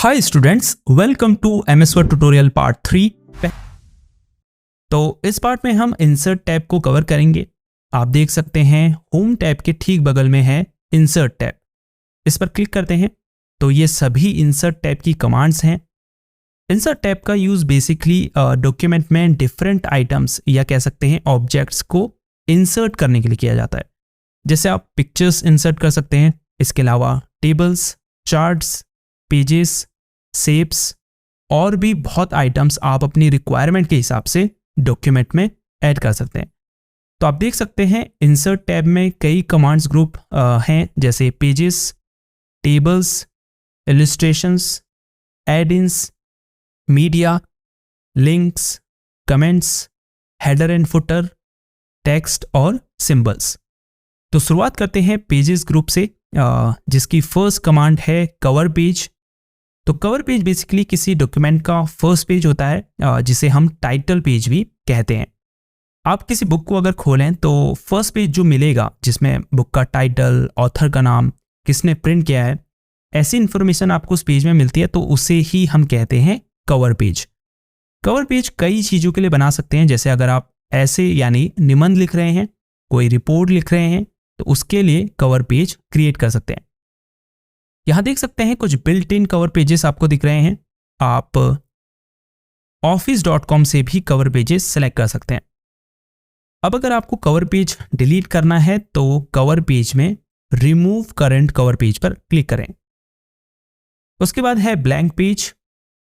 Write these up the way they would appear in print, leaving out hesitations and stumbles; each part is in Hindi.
Hi students, welcome to MS Word tutorial part 3। तो इस पार्ट में हम इंसर्ट टैब को कवर करेंगे। आप देख सकते हैं होम टैब के ठीक बगल में है इंसर्ट टैब। इस पर क्लिक करते हैं तो ये सभी इंसर्ट टैब की कमांड्स हैं। इंसर्ट टैब का यूज़ बेसिकली डॉक्यूमेंट में डिफरेंट आइटम्स या कह सकते हैं ऑब्जेक्ट्स को इंसर्ट करने के लिए किया जाता है। जैसे आप पिक्चर्स इंसर्ट कर सकते हैं, इसके अलावा टेबल्स, चार्ट्स, पेजेस, शेप्स और भी बहुत आइटम्स आप अपनी रिक्वायरमेंट के हिसाब से डॉक्यूमेंट में ऐड कर सकते हैं। तो आप देख सकते हैं इंसर्ट टैब में कई कमांड्स ग्रुप हैं, जैसे pages, tables, illustrations, add-ins, media, links, comments, header and footer, text और सिंबल्स। तो शुरुआत करते हैं पेजेस ग्रुप से, जिसकी फर्स्ट कमांड है कवर पेज। तो कवर पेज बेसिकली किसी डॉक्यूमेंट का फर्स्ट पेज होता है, जिसे हम टाइटल पेज भी कहते हैं। आप किसी बुक को अगर खोलें तो फर्स्ट पेज जो मिलेगा, जिसमें बुक का टाइटल, ऑथर का नाम, किसने प्रिंट किया है, ऐसी इन्फॉर्मेशन आपको उस पेज में मिलती है, तो उसे ही हम कहते हैं कवर पेज। कवर पेज कई चीज़ों के लिए बना सकते हैं, जैसे अगर आप ऐसे यानी निबंध लिख रहे हैं, कोई रिपोर्ट लिख रहे हैं, तो उसके लिए कवर पेज क्रिएट कर सकते हैं। यहां देख सकते हैं कुछ बिल्ट इन कवर पेजेस आपको दिख रहे हैं। आप office.com से भी कवर पेजेस सेलेक्ट कर सकते हैं। अब अगर आपको कवर पेज डिलीट करना है तो कवर पेज में रिमूव करंट कवर पेज पर क्लिक करें। उसके बाद है ब्लैंक पेज।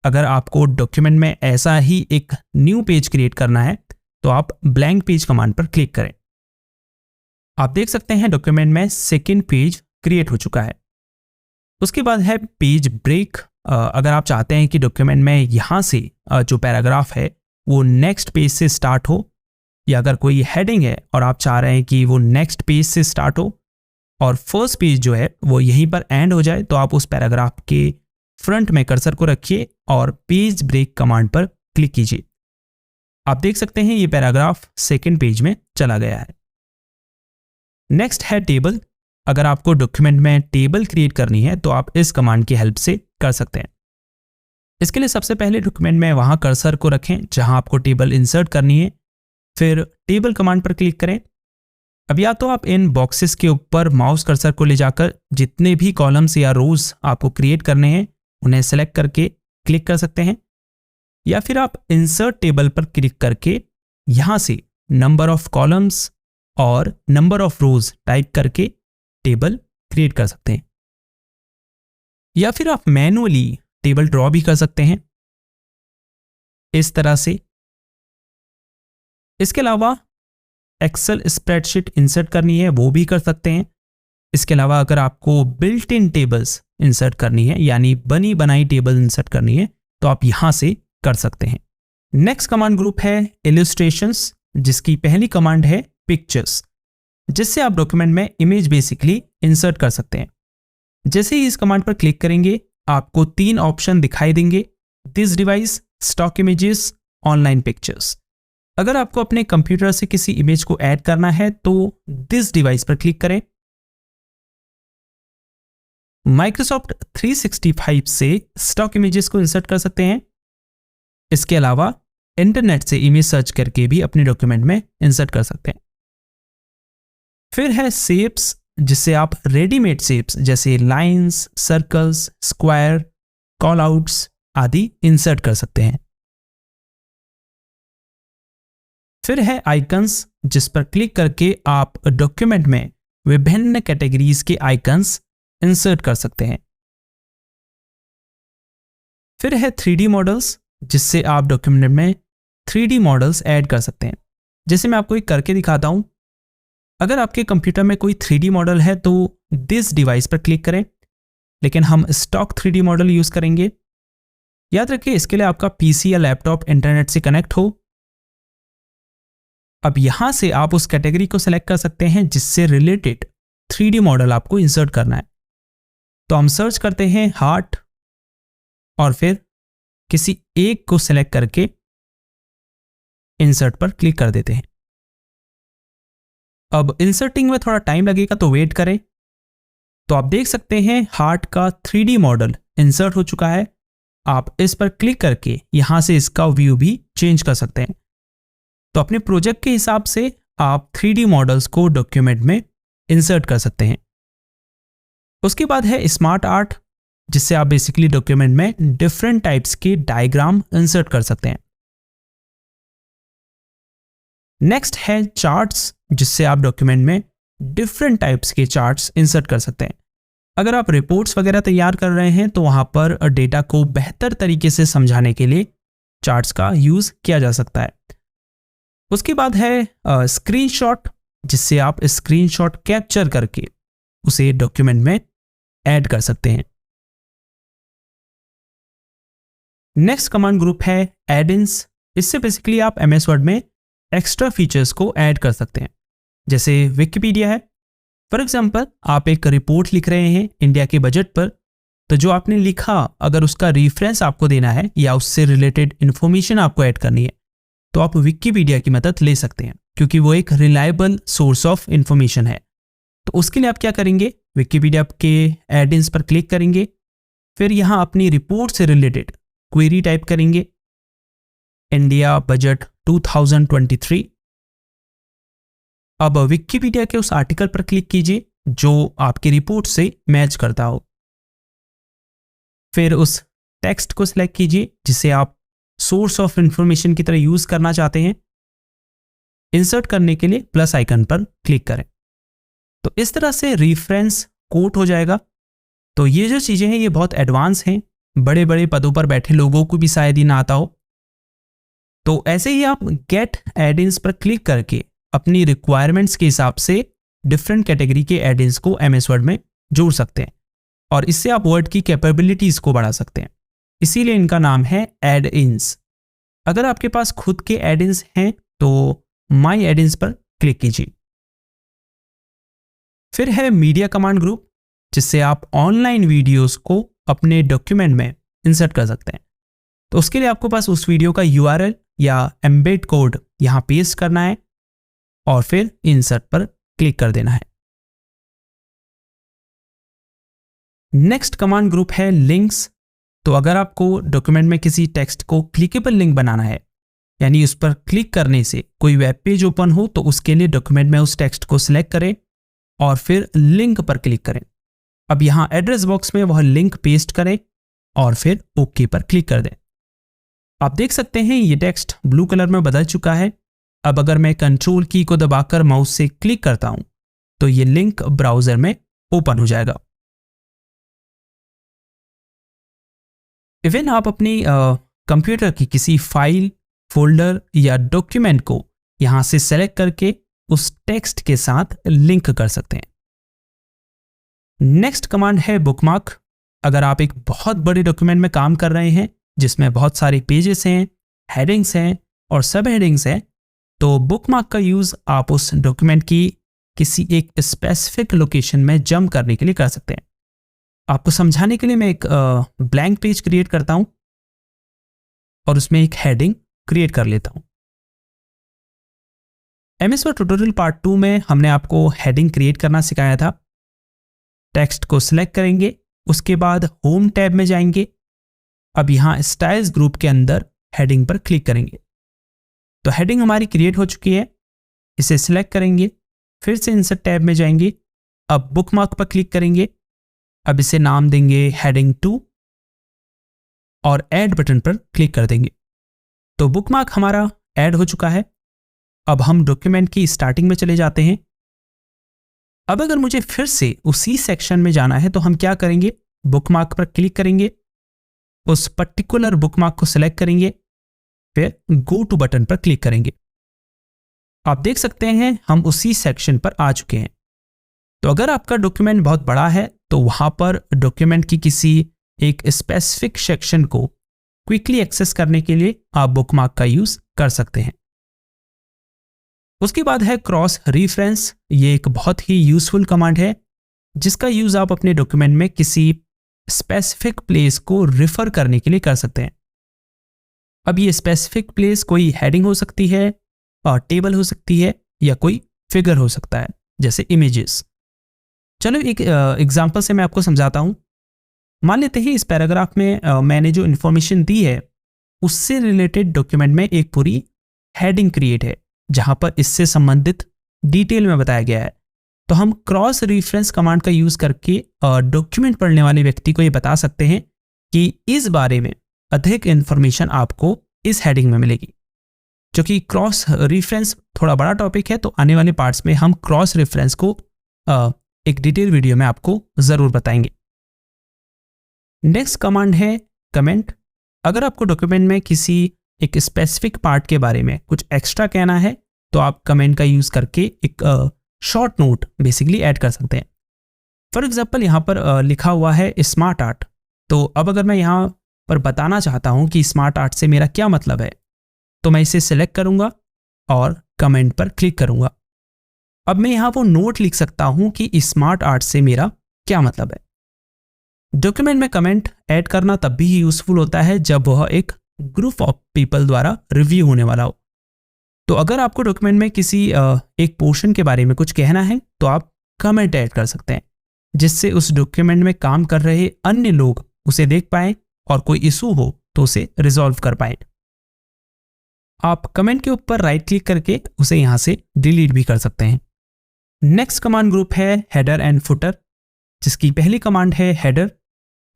अगर आपको डॉक्यूमेंट में ऐसा ही एक न्यू पेज क्रिएट करना है तो आप ब्लैंक पेज कमांड पर क्लिक करें। आप देख सकते हैं डॉक्यूमेंट में सेकेंड पेज क्रिएट हो चुका है। उसके बाद है पेज ब्रेक। अगर आप चाहते हैं कि डॉक्यूमेंट में यहाँ से जो पैराग्राफ है वो नेक्स्ट पेज से स्टार्ट हो, या अगर कोई हेडिंग है और आप चाह रहे हैं कि वो नेक्स्ट पेज से स्टार्ट हो और फर्स्ट पेज जो है वो यहीं पर एंड हो जाए, तो आप उस पैराग्राफ के फ्रंट में कर्सर को रखिए और पेज ब्रेक कमांड पर क्लिक कीजिए। आप देख सकते हैं ये पैराग्राफ सेकेंड पेज में चला गया है। नेक्स्ट है टेबल। अगर आपको डॉक्यूमेंट में टेबल क्रिएट करनी है तो आप इस कमांड की हेल्प से कर सकते हैं। इसके लिए सबसे पहले डॉक्यूमेंट में वहां कर्सर को रखें जहां आपको टेबल इंसर्ट करनी है, फिर टेबल कमांड पर क्लिक करें। अब या तो आप इन बॉक्सेस के ऊपर माउस कर्सर को ले जाकर जितने भी कॉलम्स या रोज आपको क्रिएट करने हैं उन्हें सेलेक्ट करके क्लिक कर सकते हैं, या फिर आप इंसर्ट टेबल पर क्लिक करके यहां से नंबर ऑफ कॉलम्स और नंबर ऑफ रोज टाइप करके टेबल क्रिएट कर सकते हैं, या फिर आप मैनुअली टेबल ड्रॉ भी कर सकते हैं इस तरह से। इसके अलावा एक्सेल स्प्रेडशीट इंसर्ट करनी है वो भी कर सकते हैं। इसके अलावा अगर आपको बिल्ट इन टेबल्स इंसर्ट करनी है, यानी बनी बनाई टेबल इंसर्ट करनी है, तो आप यहां से कर सकते हैं। नेक्स्ट कमांड ग्रुप है इलस्ट्रेशंस, जिसकी पहली कमांड है पिक्चर्स, जिससे आप डॉक्यूमेंट में इमेज बेसिकली इंसर्ट कर सकते हैं। जैसे ही इस कमांड पर क्लिक करेंगे आपको तीन ऑप्शन दिखाई देंगे: this device, stock images, online pictures. अगर आपको अपने कंप्यूटर से किसी इमेज को ऐड करना है तो दिस डिवाइस पर क्लिक करें। माइक्रोसॉफ्ट 365 से स्टॉक इमेजेस को इंसर्ट कर सकते हैं। इसके अलावा इंटरनेट से इमेज सर्च करके भी अपने डॉक्यूमेंट में इंसर्ट कर सकते हैं। फिर है शेप्स, जिससे आप रेडीमेड शेप्स जैसे lines, circles, square, call outs आदि इंसर्ट कर सकते हैं। फिर है आइकन्स, जिस पर क्लिक करके आप डॉक्यूमेंट में विभिन्न कैटेगरीज के आइकन्स इंसर्ट कर सकते हैं। फिर है 3D मॉडल्स, जिससे आप डॉक्यूमेंट में 3D मॉडल्स ऐड कर सकते हैं। जैसे मैं आपको एक करके दिखाता हूं। अगर आपके कंप्यूटर में कोई 3D मॉडल है तो दिस डिवाइस पर क्लिक करें, लेकिन हम स्टॉक 3D मॉडल यूज करेंगे। याद रखिए इसके लिए आपका पीसी या लैपटॉप इंटरनेट से कनेक्ट हो। अब यहां से आप उस कैटेगरी को सेलेक्ट कर सकते हैं जिससे रिलेटेड 3D मॉडल आपको इंसर्ट करना है। तो हम सर्च करते हैं हार्ट और फिर किसी एक को सेलेक्ट करके इंसर्ट पर क्लिक कर देते हैं। अब इंसर्टिंग में थोड़ा टाइम लगेगा तो वेट करें। तो आप देख सकते हैं हार्ट का 3D मॉडल इंसर्ट हो चुका है आप इस पर क्लिक करके यहां से इसका व्यू भी चेंज कर सकते हैं। तो अपने प्रोजेक्ट के हिसाब से आप 3D मॉडल्स को डॉक्यूमेंट में इंसर्ट कर सकते हैं। उसके बाद है स्मार्ट आर्ट, जिससे आप बेसिकली डॉक्यूमेंट में डिफरेंट टाइप्स के डायग्राम इंसर्ट कर सकते हैं। नेक्स्ट है चार्ट्स, जिससे आप डॉक्यूमेंट में डिफरेंट टाइप्स के चार्ट्स इंसर्ट कर सकते हैं। अगर आप रिपोर्ट्स वगैरह तैयार कर रहे हैं तो वहां पर डेटा को बेहतर तरीके से समझाने के लिए चार्ट्स का यूज किया जा सकता है। उसके बाद है स्क्रीनशॉट, जिससे आप स्क्रीनशॉट कैप्चर करके उसे डॉक्यूमेंट में ऐड कर सकते हैं। नेक्स्ट कमांड ग्रुप है एड-इन्स। इससे बेसिकली आप एमएस वर्ड में एक्स्ट्रा फीचर्स को ऐड कर सकते हैं। जैसे विकिपीडिया है, फॉर एग्जाम्पल आप एक रिपोर्ट लिख रहे हैं इंडिया के बजट पर, तो जो आपने लिखा अगर उसका रेफरेंस आपको देना है या उससे रिलेटेड इंफॉर्मेशन आपको ऐड करनी है तो आप विकिपीडिया की मदद ले सकते हैं, क्योंकि वो एक रिलायबल सोर्स ऑफ इंफॉर्मेशन है। तो उसके लिए आप क्या करेंगे, विकिपीडिया के एड-इन्स पर क्लिक करेंगे, फिर यहाँ अपनी रिपोर्ट से रिलेटेड क्वेरी टाइप करेंगे, इंडिया बजट 2023। अब विकिपीडिया के उस आर्टिकल पर क्लिक कीजिए जो आपकी रिपोर्ट से मैच करता हो। फिर उस टेक्स्ट को सिलेक्ट कीजिए जिसे आप सोर्स ऑफ इंफॉर्मेशन की तरह यूज करना चाहते हैं। इंसर्ट करने के लिए प्लस आइकन पर क्लिक करें। तो इस तरह से रेफरेंस कोट हो जाएगा। तो ये जो चीजें हैं ये बहुत एडवांस हैं, बड़े बड़े पदों पर बैठे लोगों को भी शायद ही ना आता हो। तो ऐसे ही आप गेट एड-इन्स पर क्लिक करके अपनी रिक्वायरमेंट्स के हिसाब से डिफरेंट कैटेगरी के एड-इन्स को एमएस वर्ड में जोड़ सकते हैं और इससे आप वर्ड की कैपेबिलिटीज को बढ़ा सकते हैं। इसीलिए इनका नाम है एड-इन्स। अगर आपके पास खुद के एड-इन्स हैं तो माई एड-इन्स पर क्लिक कीजिए। फिर है मीडिया कमांड ग्रुप, जिससे आप ऑनलाइन वीडियोस को अपने डॉक्यूमेंट में इंसर्ट कर सकते हैं। तो उसके लिए आपको पास उस वीडियो का यूआरएल या एम्बेड कोड यहां पेस्ट करना है और फिर इंसर्ट पर क्लिक कर देना है। नेक्स्ट कमांड ग्रुप है लिंक्स। तो अगर आपको डॉक्यूमेंट में किसी टेक्स्ट को क्लिकेबल लिंक बनाना है, यानी उस पर क्लिक करने से कोई वेब पेज ओपन हो, तो उसके लिए डॉक्यूमेंट में उस टेक्स्ट को सिलेक्ट करें और फिर लिंक पर क्लिक करें। अब यहां एड्रेस बॉक्स में वह लिंक पेस्ट करें और फिर ओके पर क्लिक कर दें। आप देख सकते हैं ये टेक्स्ट ब्लू कलर में बदल चुका है। अब अगर मैं कंट्रोल की को दबाकर माउस से क्लिक करता हूं तो ये लिंक ब्राउजर में ओपन हो जाएगा। इवन आप अपनी कंप्यूटर की किसी फाइल, फोल्डर या डॉक्यूमेंट को यहां से सेलेक्ट करके उस टेक्स्ट के साथ लिंक कर सकते हैं। नेक्स्ट कमांड है बुकमार्क। अगर आप एक बहुत बड़े डॉक्यूमेंट में काम कर रहे हैं जिसमें बहुत सारे पेजेस हैं, हेडिंग्स हैं और सब हेडिंग्स हैं, तो बुकमार्क का यूज आप उस डॉक्यूमेंट की किसी एक स्पेसिफिक लोकेशन में जंप करने के लिए कर सकते हैं। आपको समझाने के लिए मैं एक ब्लैंक पेज क्रिएट करता हूं और उसमें एक हेडिंग क्रिएट कर लेता हूं। एमएस वर्ड ट्यूटोरियल पार्ट 2 में हमने आपको हेडिंग क्रिएट करना सिखाया था। टेक्स्ट को सिलेक्ट करेंगे, उसके बाद होम टैब में जाएंगे। अब यहां स्टाइल्स ग्रुप के अंदर हेडिंग पर क्लिक करेंगे। तो हेडिंग हमारी क्रिएट हो चुकी है। इसे सिलेक्ट करेंगे, फिर से इंसर्ट टैब में जाएंगे। अब बुकमार्क पर क्लिक करेंगे। अब इसे नाम देंगे हेडिंग 2 और ऐड बटन पर क्लिक कर देंगे। तो बुकमार्क हमारा ऐड हो चुका है। अब हम डॉक्यूमेंट की स्टार्टिंग में चले जाते हैं। अब अगर मुझे फिर से उसी सेक्शन में जाना है तो हम क्या करेंगे, बुकमार्क पर क्लिक करेंगे, उस पर्टिकुलर बुकमार्क को सिलेक्ट करेंगे, फिर गो टू बटन पर क्लिक करेंगे। आप देख सकते हैं हम उसी सेक्शन पर आ चुके हैं। तो अगर आपका डॉक्यूमेंट बहुत बड़ा है तो वहां पर डॉक्यूमेंट की किसी एक स्पेसिफिक सेक्शन को क्विकली एक्सेस करने के लिए आप बुकमार्क का यूज कर सकते हैं। उसके बाद है क्रॉस रेफरेंस। ये एक बहुत ही यूजफुल कमांड है जिसका यूज आप अपने डॉक्यूमेंट में किसी स्पेसिफिक प्लेस को रिफर करने के लिए कर सकते हैं। अब ये स्पेसिफिक प्लेस कोई हेडिंग हो सकती है और टेबल हो सकती है या कोई फिगर हो सकता है, जैसे इमेजेस। चलो एक एग्जांपल से मैं आपको समझाता हूं। मान लेते हैं इस पैराग्राफ में मैंने जो इन्फॉर्मेशन दी है उससे रिलेटेड डॉक्यूमेंट में एक पूरी हेडिंग क्रिएट है जहां पर इससे संबंधित डिटेल में बताया गया है। तो हम क्रॉस रेफरेंस कमांड का यूज करके डॉक्यूमेंट पढ़ने वाले व्यक्ति को ये बता सकते हैं कि इस बारे में अधिक इन्फॉर्मेशन आपको इस हेडिंग में मिलेगी। जो कि क्रॉस रेफरेंस थोड़ा बड़ा टॉपिक है, तो आने वाले पार्ट्स में हम क्रॉस रेफरेंस को एक डिटेल वीडियो में आपको जरूर बताएंगे। नेक्स्ट कमांड है कमेंट। अगर आपको डॉक्यूमेंट में किसी एक स्पेसिफिक पार्ट के बारे में कुछ एक्स्ट्रा कहना है तो आप कमेंट का यूज करके एक शॉर्ट नोट बेसिकली ऐड कर सकते हैं। फॉर एग्जाम्पल यहाँ पर लिखा हुआ है स्मार्ट आर्ट। तो अब अगर मैं यहाँ पर बताना चाहता हूँ कि स्मार्ट आर्ट से मेरा क्या मतलब है, तो मैं इसे सिलेक्ट करूँगा और कमेंट पर क्लिक करूँगा। अब मैं यहाँ वो नोट लिख सकता हूँ कि स्मार्ट आर्ट से मेरा क्या मतलब है। डॉक्यूमेंट में कमेंट ऐड करना तब भी यूजफुल होता है जब वह एक ग्रुप ऑफ पीपल द्वारा रिव्यू होने वाला हो। तो अगर आपको डॉक्यूमेंट में किसी एक पोर्शन के बारे में कुछ कहना है तो आप कमेंट ऐड कर सकते हैं, जिससे उस डॉक्यूमेंट में काम कर रहे अन्य लोग उसे देख पाएं और कोई इशू हो तो उसे रिजॉल्व कर पाएं। आप कमेंट के ऊपर राइट क्लिक करके उसे यहां से डिलीट भी कर सकते हैं। नेक्स्ट कमांड ग्रुप है हेडर एंड फुटर, जिसकी पहली कमांड है हेडर,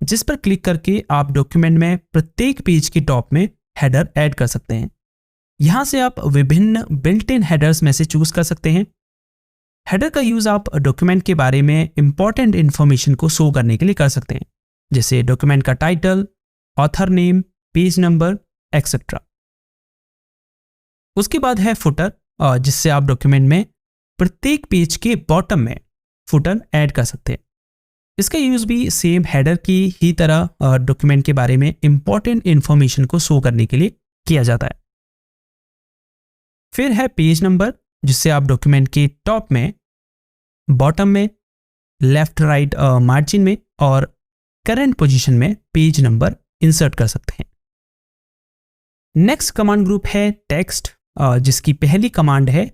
जिस पर क्लिक करके आप डॉक्यूमेंट में प्रत्येक पेज की टॉप में हेडर ऐड कर सकते हैं। यहां से आप विभिन्न बिल्ट इन हेडर्स में से चूज कर सकते हैं। हेडर का यूज आप डॉक्यूमेंट के बारे में इंपॉर्टेंट इंफॉर्मेशन को शो करने के लिए कर सकते हैं, जैसे डॉक्यूमेंट का title, author name, page number etcetera. उसके बाद है फुटर, जिससे आप डॉक्यूमेंट में प्रत्येक पेज के बॉटम में फुटर ऐड कर सकते हैं। इसका यूज भी सेम हेडर की ही तरह डॉक्यूमेंट के बारे में इंपॉर्टेंट इंफॉर्मेशन को शो करने के लिए किया जाता है। फिर है पेज नंबर, जिससे आप डॉक्यूमेंट के टॉप में, बॉटम में, लेफ्ट राइट मार्जिन में और करंट पोजीशन में पेज नंबर इंसर्ट कर सकते हैं। नेक्स्ट कमांड ग्रुप है टेक्स्ट, जिसकी पहली कमांड है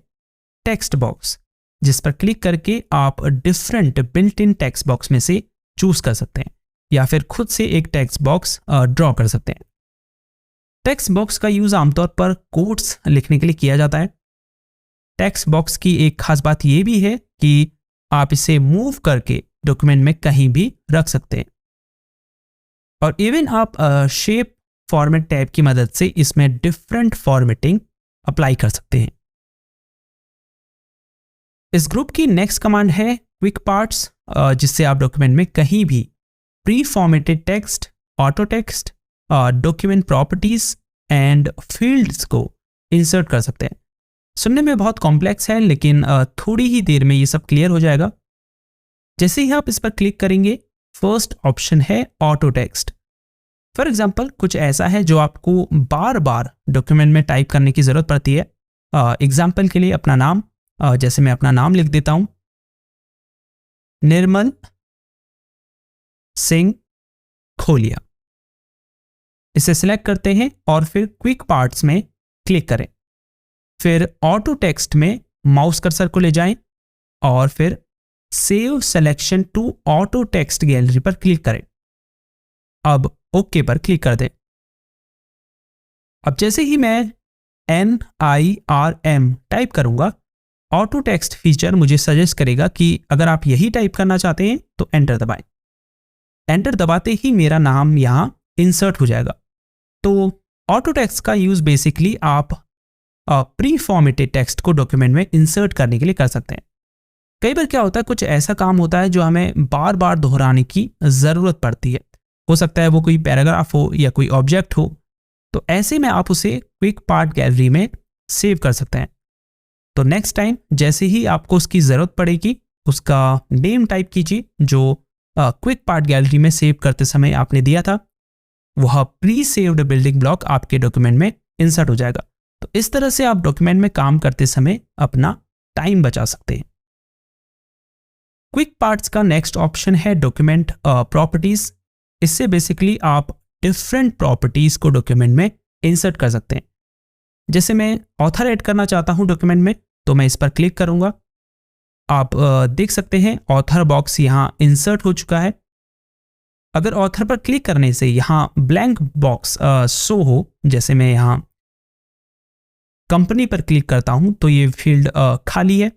टेक्स्ट बॉक्स, जिस पर क्लिक करके आप different built in text box में से चूज कर सकते हैं या फिर खुद से एक टेक्स्ट बॉक्स ड्रॉ कर सकते हैं। टेक्स्ट बॉक्स का यूज आमतौर पर कोट्स लिखने के लिए किया जाता है। टेक्स्ट बॉक्स की एक खास बात यह भी है कि आप इसे मूव करके डॉक्यूमेंट में कहीं भी रख सकते हैं और इवन आप शेप फॉर्मेट टैब की मदद से इसमें डिफरेंट फॉर्मेटिंग अप्लाई कर सकते हैं। इस ग्रुप की नेक्स्ट कमांड है क्विक पार्ट्स, जिससे आप डॉक्यूमेंट में कहीं भी pre formatted text, auto text, document properties and fields को इंसर्ट कर सकते हैं। सुनने में बहुत कॉम्प्लेक्स है, लेकिन थोड़ी ही देर में ये सब क्लियर हो जाएगा। जैसे ही आप इस पर क्लिक करेंगे, फर्स्ट ऑप्शन है ऑटो टेक्स्ट। फॉर एग्जाम्पल कुछ ऐसा है जो आपको बार बार डॉक्यूमेंट में टाइप करने की जरूरत पड़ती है। एग्जाम्पल के लिए अपना नाम, जैसे मैं अपना नाम लिख देता हूं, निर्मल सिंह खोलिया। इसे सिलेक्ट करते हैं और फिर क्विक पार्ट्स में क्लिक करें। फिर ऑटो टेक्स्ट में माउस कर्सर को ले जाएं और फिर save selection to auto text gallery पर क्लिक करें। अब ओके पर क्लिक कर दें। अब जैसे ही मैं NIRM टाइप करूंगा, ऑटो टेक्स्ट फीचर मुझे सजेस्ट करेगा कि अगर आप यही टाइप करना चाहते हैं तो एंटर दबाएं। एंटर दबाते ही मेरा नाम यहां इंसर्ट हो जाएगा। तो ऑटो टेक्स्ट का यूज बेसिकली आप प्री फॉर्मेटेड टेक्स्ट को डॉक्यूमेंट में इंसर्ट करने के लिए कर सकते हैं। कई बार क्या होता है, कुछ ऐसा काम होता है जो हमें बार बार दोहराने की जरूरत पड़ती है। हो सकता है वो कोई पैराग्राफ हो या कोई ऑब्जेक्ट हो, तो ऐसे में आप उसे क्विक पार्ट गैलरी में सेव कर सकते हैं। तो नेक्स्ट टाइम जैसे ही आपको उसकी ज़रूरत पड़ेगी, उसका नेम टाइप कीजिए जो क्विक पार्ट गैलरी में सेव करते समय आपने दिया था। वह प्री सेव्ड बिल्डिंग ब्लॉक आपके डॉक्यूमेंट में इंसर्ट हो जाएगा। तो इस तरह से आप डॉक्यूमेंट में काम करते समय अपना टाइम बचा सकते हैं। क्विक पार्ट्स का नेक्स्ट ऑप्शन है डॉक्यूमेंट प्रॉपर्टीज। इससे बेसिकली आप डिफरेंट प्रॉपर्टीज को डॉक्यूमेंट में इंसर्ट कर सकते हैं। जैसे मैं ऑथर ऐड करना चाहता हूं डॉक्यूमेंट में, तो मैं इस पर क्लिक करूंगा। आप देख सकते हैं ऑथर बॉक्स यहां इंसर्ट हो चुका है। अगर ऑथर पर क्लिक करने से यहाँ ब्लैंक बॉक्स शो हो, जैसे मैं यहाँ कंपनी पर क्लिक करता हूं तो ये फील्ड खाली है।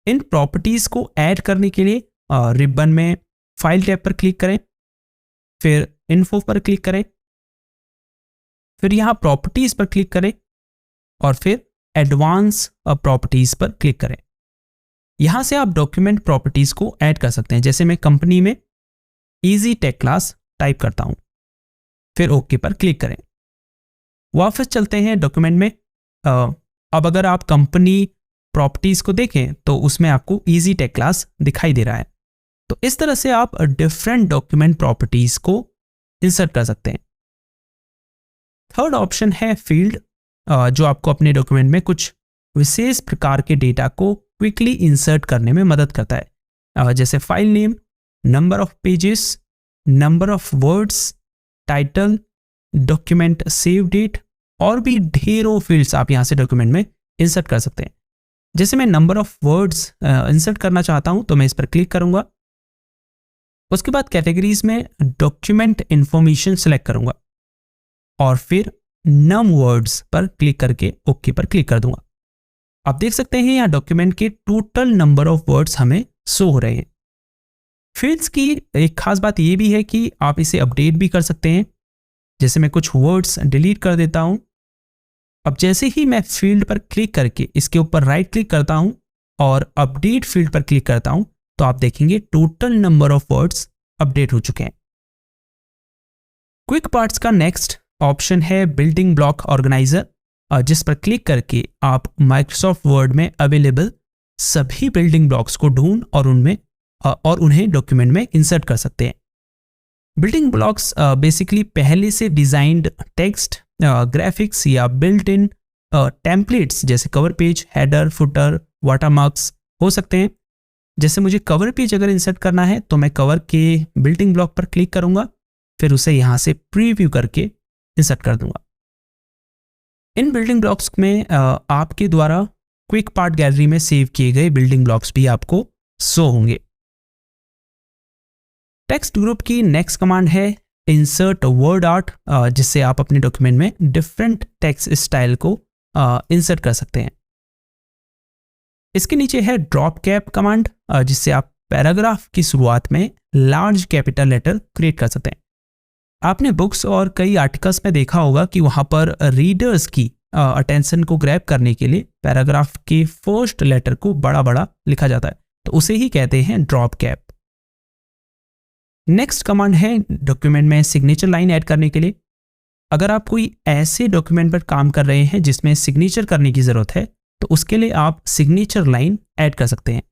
इन प्रॉपर्टीज को ऐड करने के लिए रिबन में फाइल टैब पर क्लिक करें, फिर इन्फो पर क्लिक करें, फिर यहाँ प्रॉपर्टीज पर क्लिक करें और फिर एडवांस प्रॉपर्टीज पर क्लिक करें। यहां से आप डॉक्यूमेंट प्रॉपर्टीज को ऐड कर सकते हैं। जैसे मैं कंपनी में इजी टेक क्लास टाइप करता हूं, फिर ओके पर क्लिक करें। वापस चलते हैं डॉक्यूमेंट में। अब अगर आप कंपनी प्रॉपर्टीज को देखें तो उसमें आपको इजी टेक क्लास दिखाई दे रहा है। तो इस तरह से आप डिफरेंट डॉक्यूमेंट प्रॉपर्टीज को इंसर्ट कर सकते हैं। थर्ड ऑप्शन है फील्ड, जो आपको अपने डॉक्यूमेंट में कुछ विशेष प्रकार के डेटा को क्विकली इंसर्ट करने में मदद करता है, जैसे file name, number of pages, number of words, title, document save date और भी ढेरों फील्ड्स आप यहां से डॉक्यूमेंट में इंसर्ट कर सकते हैं। जैसे मैं नंबर ऑफ वर्ड्स इंसर्ट करना चाहता हूं तो मैं इस पर क्लिक करूंगा। उसके बाद कैटेगरीज में डॉक्यूमेंट इंफॉर्मेशन सेलेक्ट करूंगा और फिर नम वर्ड्स पर क्लिक करके ओके पर क्लिक कर दूंगा। आप देख सकते हैं यहाँ डॉक्यूमेंट के टोटल नंबर ऑफ वर्ड्स हमें शो हो रहे हैं। फील्ड्स की एक खास बात यह भी है कि आप इसे अपडेट भी कर सकते हैं। जैसे मैं कुछ वर्ड्स डिलीट कर देता हूं। अब जैसे ही मैं फील्ड पर क्लिक करके इसके ऊपर राइट क्लिक करता हूं और अपडेट फील्ड पर क्लिक करता हूं तो आप देखेंगे total number of words update हो चुके हैं। क्विक पार्ट्स का नेक्स्ट ऑप्शन है बिल्डिंग ब्लॉक ऑर्गेनाइजर, जिस पर क्लिक करके आप माइक्रोसॉफ्ट वर्ड में अवेलेबल सभी बिल्डिंग ब्लॉक्स को ढूंढ और उन्हें डॉक्यूमेंट में इंसर्ट कर सकते हैं। बिल्डिंग ब्लॉक्स बेसिकली पहले से डिजाइंड टेक्स्ट, ग्राफिक्स या बिल्ट इन टेम्पलेट्स जैसे cover page, header, footer, watermarks हो सकते हैं। जैसे मुझे कवर पेज अगर इंसर्ट करना है तो मैं कवर के बिल्डिंग ब्लॉक पर क्लिक करूंगा, फिर उसे यहां से प्रीव्यू करके इंसर्ट कर दूंगा। इन बिल्डिंग ब्लॉक्स में आपके द्वारा क्विक पार्ट गैलरी में सेव किए गए बिल्डिंग ब्लॉक्स भी आपको शो होंगे। टेक्स्ट ग्रुप की नेक्स्ट कमांड है इंसर्ट वर्ड आर्ट, जिससे आप अपने डॉक्यूमेंट में डिफरेंट टेक्स्ट स्टाइल को इंसर्ट कर सकते हैं। इसके नीचे है ड्रॉप कैप कमांड, जिससे आप पैराग्राफ की शुरुआत में लार्ज कैपिटल लेटर क्रिएट कर सकते हैं। आपने बुक्स और कई आर्टिकल्स में देखा होगा कि वहां पर रीडर्स की अटेंशन को ग्रैब करने के लिए पैराग्राफ के फर्स्ट लेटर को बड़ा बड़ा लिखा जाता है, तो उसे ही कहते हैं ड्रॉप कैप। नेक्स्ट कमांड है डॉक्यूमेंट में सिग्नेचर लाइन ऐड करने के लिए। अगर आप कोई ऐसे डॉक्यूमेंट पर काम कर रहे हैं जिसमें सिग्नेचर करने की जरूरत है तो उसके लिए आप सिग्नेचर लाइन ऐड कर सकते हैं।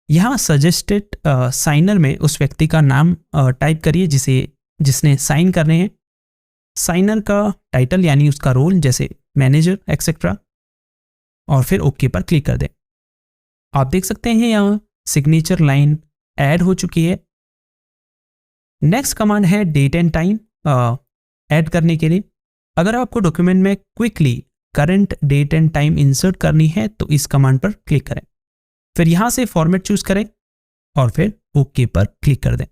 यहाँ सजेस्टेड साइनर में उस व्यक्ति का नाम टाइप करिए जिसने साइन करने हैं, साइनर का टाइटल यानी उसका रोल जैसे मैनेजर एक्सेट्रा, और फिर ओके पर क्लिक कर दें। आप देख सकते हैं यहाँ सिग्नेचर लाइन ऐड हो चुकी है। नेक्स्ट कमांड है डेट एंड टाइम ऐड करने के लिए। अगर आपको डॉक्यूमेंट में quickly current date and time insert करनी है तो इस कमांड पर क्लिक करें, फिर यहां से फॉर्मेट चूज करें और फिर ओके पर क्लिक कर दें।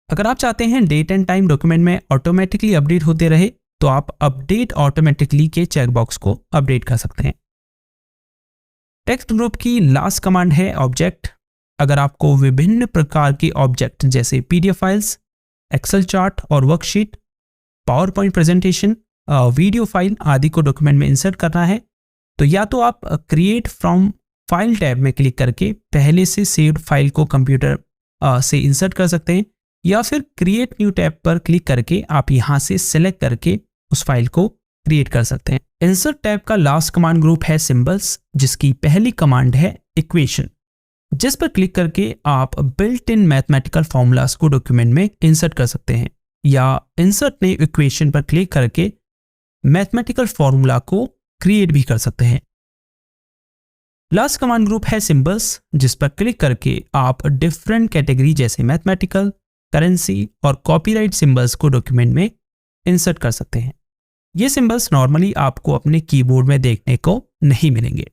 अगर आप चाहते हैं डेट एंड टाइम डॉक्यूमेंट में ऑटोमेटिकली अपडेट होते रहे तो आप अपडेट ऑटोमेटिकली के चेकबॉक्स को अपडेट कर सकते हैं। टेक्स्ट ग्रुप की लास्ट कमांड है ऑब्जेक्ट। अगर आपको विभिन्न प्रकार के ऑब्जेक्ट जैसे पीडीएफ फाइल्स, एक्सेल चार्ट और worksheet, power point presentation, video file आदि को डॉक्यूमेंट में इंसर्ट करना है तो या तो आप क्रिएट फ्रॉम फाइल टैब में क्लिक करके पहले से सेव्ड फाइल को कंप्यूटर से इंसर्ट कर सकते हैं, या फिर क्रिएट न्यू टैब पर क्लिक करके आप यहां से सेलेक्ट करके उस फाइल को क्रिएट कर सकते हैं। इंसर्ट टैब का लास्ट कमांड ग्रुप है सिंबल्स, जिसकी पहली कमांड है इक्वेशन, जिस पर क्लिक करके आप बिल्ट इन मैथमेटिकल फॉर्मूलाज को डॉक्यूमेंट में इंसर्ट कर सकते हैं, या इंसर्ट ने इक्वेशन पर क्लिक करके मैथमेटिकल फॉर्मूला को क्रिएट भी कर सकते हैं। लास्ट कमांड ग्रुप है सिंबल्स, जिस पर क्लिक करके आप डिफरेंट कैटेगरी जैसे मैथमेटिकल, करेंसी और कॉपीराइट सिंबल्स को डॉक्यूमेंट में इंसर्ट कर सकते हैं। ये सिंबल्स नॉर्मली आपको अपने कीबोर्ड में देखने को नहीं मिलेंगे।